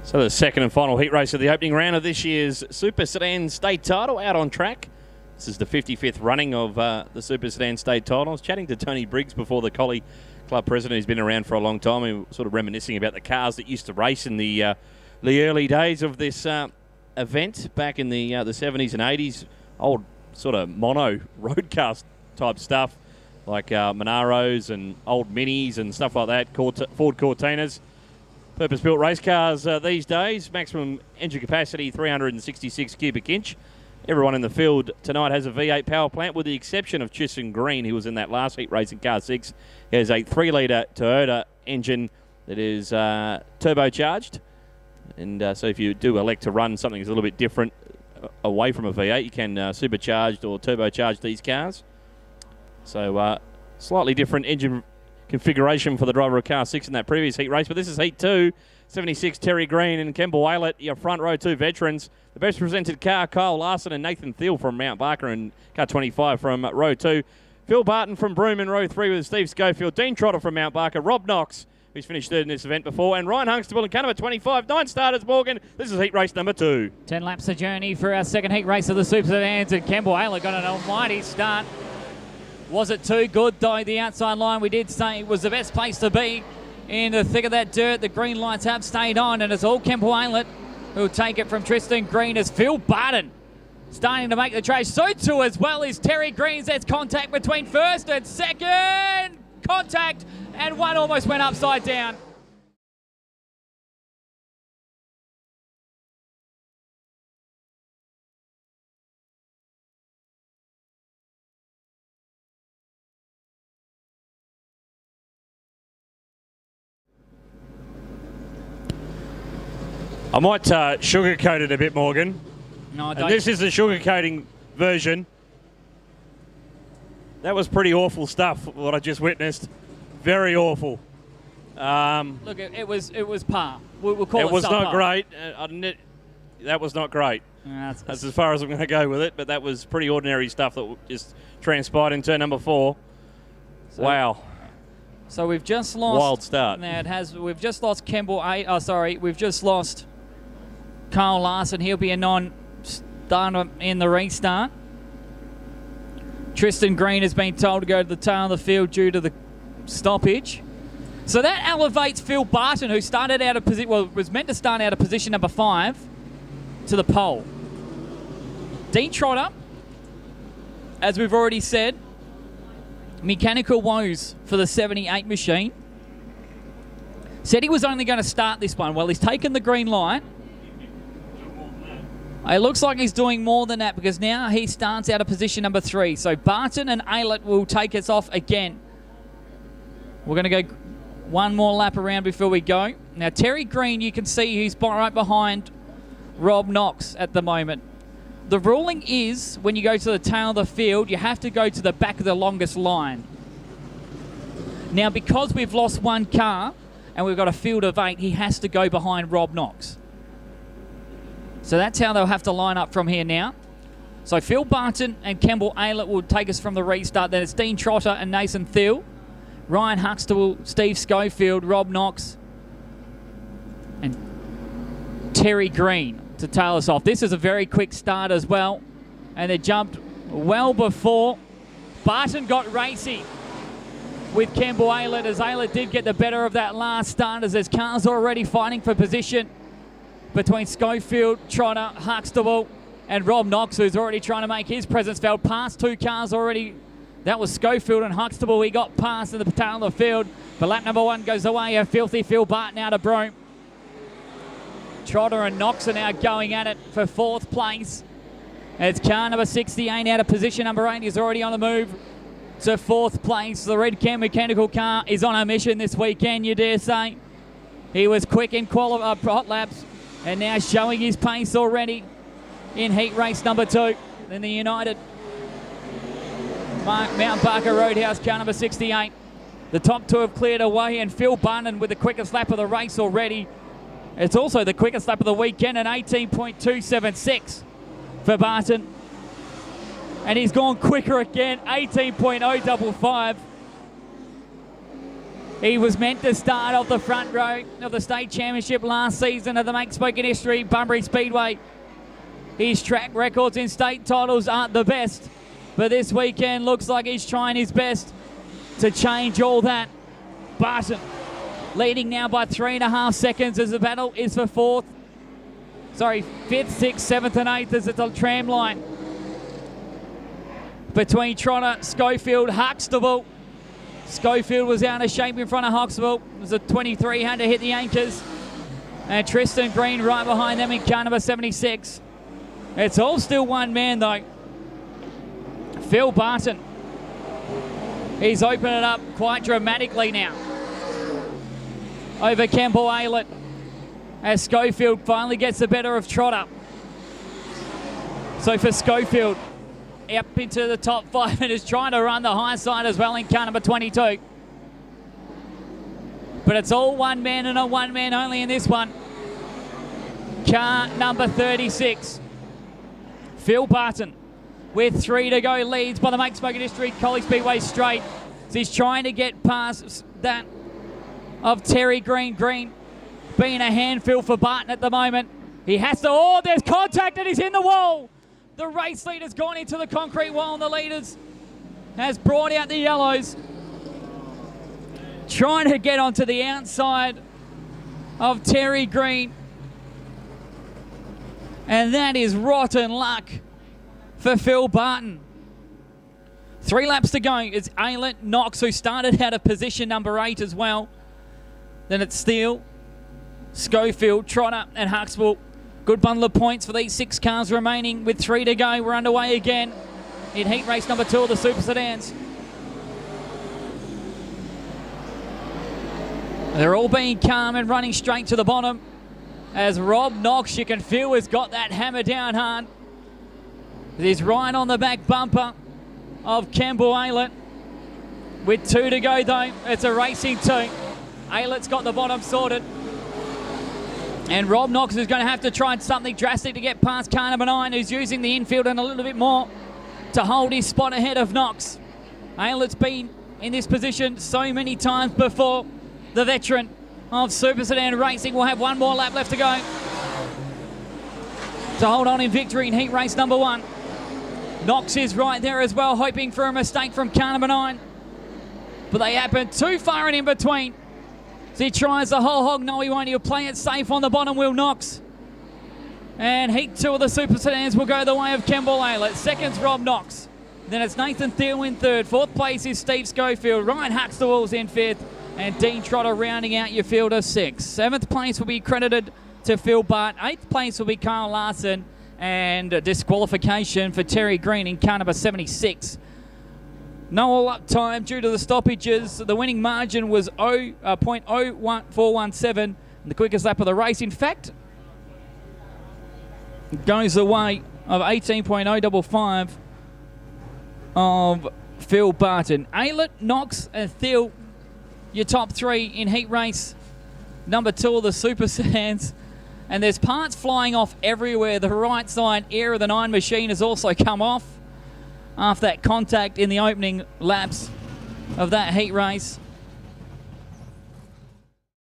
So the second and final heat race of the opening round of this year's Super Sedan State Title out on track. This is the 55th running of the Super Sedan State Title. I was chatting to Tony Briggs before, the Collie Club president, who's been around for a long time, and sort of reminiscing about the cars that used to race in the early days of this event back in the 70s and 80s. Old sort of mono roadcast type stuff like Monaros and old Minis and stuff like that, Ford Cortinas. Purpose-built race cars these days, maximum engine capacity 366 cubic inch. Everyone in the field tonight has a V8 power plant, with the exception of Tristan Green, who was in that last heat race in car 6. He has a 3-litre Toyota engine that is turbocharged. And so if you do elect to run something that's a little bit different away from a V8, you can supercharged or turbocharge these cars. So slightly different engine configuration for the driver of car 6 in that previous heat race, but this is heat 2. 76 Terry Green and Kemble Aylett, your front row 2 veterans. The best presented car, Kyle Larson and Nathan Thiel from Mount Barker, and car 25 from row 2. Phil Barton from Broome in row 3 with Steve Schofield. Dean Trotter from Mount Barker. Rob Knox, who's finished third in this event before, and Ryan Huxtable in car number 25. 9 starters, Morgan. This is heat race number 2. 10 laps of journey for our second heat race of the Super Sedans, and Kemble Aylett got an almighty start. Was it too good, though? The outside line, we did say, it was the best place to be in the thick of that dirt. The green lights have stayed on, and it's all Kemble Aylett who'll take it from Tristan Green as Phil Barton starting to make the trace. So too as well is Terry Green's. That's contact between first and second. Contact, and one almost went upside down. I might sugarcoat it a bit, Morgan. No, I don't. And this is the sugarcoating version. That was pretty awful stuff, what I just witnessed. Very awful. Look, it was par. We'll call it. It was not par. great. That was not great. That's as far as I'm going to go with it. But that was pretty ordinary stuff that just transpired in turn number 4. Wow. So we've just lost. Wild start. Now it has. We've just lost Kemble. We've just lost Kyle Larson. He'll be a non-starter in the restart. Tristan Green has been told to go to the tail of the field due to the stoppage. So that elevates Phil Barton, who started out of position. Well, was meant to start out of position number 5 to the pole. Dean Trotter, as we've already said, mechanical woes for the 78 machine. Said he was only going to start this one. Well, he's taken the green light. It looks like he's doing more than that, because now he starts out of position number 3. So Barton and Aylett will take us off again. We're going to go one more lap around before we go. Now, Terry Green, you can see he's right behind Rob Knox at the moment. The ruling is, when you go to the tail of the field, you have to go to the back of the longest line. Now, because we've lost one car and we've got a field of 8, he has to go behind Rob Knox. So that's how they'll have to line up from here now. So Phil Barton and Kemble Aylett will take us from the restart. Then it's Dean Trotter and Nathan Thiel. Ryan Huxtable, Steve Schofield, Rob Knox, and Terry Green to tail us off. This is a very quick start as well, and they jumped well before. Barton got racy with Kemble Aylett, as Aylett did get the better of that last start, as there's cars already fighting for position between Schofield, Trotter, Huxtable, and Rob Knox, who's already trying to make his presence felt. Past 2 cars already. That was Schofield and Huxtable. He got past in the tail of the field, but lap number 1 goes away. A filthy Phil Barton out of Broome. Trotter and Knox are now going at it for 4th place. It's car number 68 out of position number 8. He's already on the move to 4th place. The Red Cam mechanical car is on a mission this weekend, you dare say. He was quick in hot laps, and now showing his pace already in heat race number 2. Then the United Mount Barker Roadhouse, car number 68. The top 2 have cleared away, and Phil Barton with the quickest lap of the race already. It's also the quickest lap of the weekend, an 18.276 for Barton. And he's gone quicker again, 18.055. He was meant to start off the front row of the state championship last season of the Make Spoken History Bunbury Speedway. His track records in state titles aren't the best, but this weekend looks like he's trying his best to change all that. Barton leading now by 3.5 seconds as the battle is for fifth, sixth, seventh and eighth as it's a tram line between Trotter, Schofield, Huxtable. Schofield was out of shape in front of Huxtable. It was a 23, had to hit the anchors. And Tristan Green right behind them in car number 76. It's all still one man though. Phil Barton. He's opened it up quite dramatically now over Campbell Aylett as Schofield finally gets the better of Trotter. So for Schofield, up into the top 5 and is trying to run the high side as well in car number 22. But it's all one man and a one man only in this one. Car number 36. Phil Barton with 3 to go, leads by the Make Spoken History Collie Speedway straight. So he's trying to get past that of Terry Green. Green being a handful for Barton at the moment. He has to, oh, there's contact and he's in the wall. The race leader's gone into the concrete wall and the leaders has brought out the yellows. Trying to get onto the outside of Terry Green. And that is rotten luck for Phil Barton. 3 laps to go. It's Aylett, Knox, who started out of position number 8 as well. Then it's Steele, Schofield, Trotter and Huxtable. Good bundle of points for these 6 cars remaining with 3 to go. We're underway again in heat race number 2 of the Super Sedans. They're all being calm and running straight to the bottom as Rob Knox, you can feel, has got that hammer down hard. He's right on the back bumper of Campbell Aylett. With 2 to go though, it's a racing 2. Aylett's got the bottom sorted. And Rob Knox is going to have to try something drastic to get past car number 9, who's using the infield and a little bit more to hold his spot ahead of Knox. Aylett's been in this position so many times before. The veteran of Super Sedan Racing will have 1 more lap left to go to hold on in victory in heat race number 1. Knox is right there as well, hoping for a mistake from car number 9. But they happen too far and in between. So he tries the whole hog. No, he won't. He'll play it safe on the bottom wheel, Knox. And heat 2 of the Super Sedans will go the way of Campbell Aylett. Second's Rob Knox. Then it's Nathan Thiel in 3rd. 4th place is Steve Schofield. Ryan Huxtable's in 5th. And Dean Trotter rounding out your field of 6. 7th place will be credited to Phil Bart. 8th place will be Kyle Larson. And a disqualification for Terry Green in car number 76. No all-up time due to the stoppages. The winning margin was 0.01417. And the quickest lap of the race, in fact, goes the way of 18.055 of Phil Barton. Aylett, Knox and Thiel, your top 3 in heat race number 2 of the Super Sedans. And there's parts flying off everywhere. The right side air of the 9 machine has also come off after that contact in the opening laps of that heat race.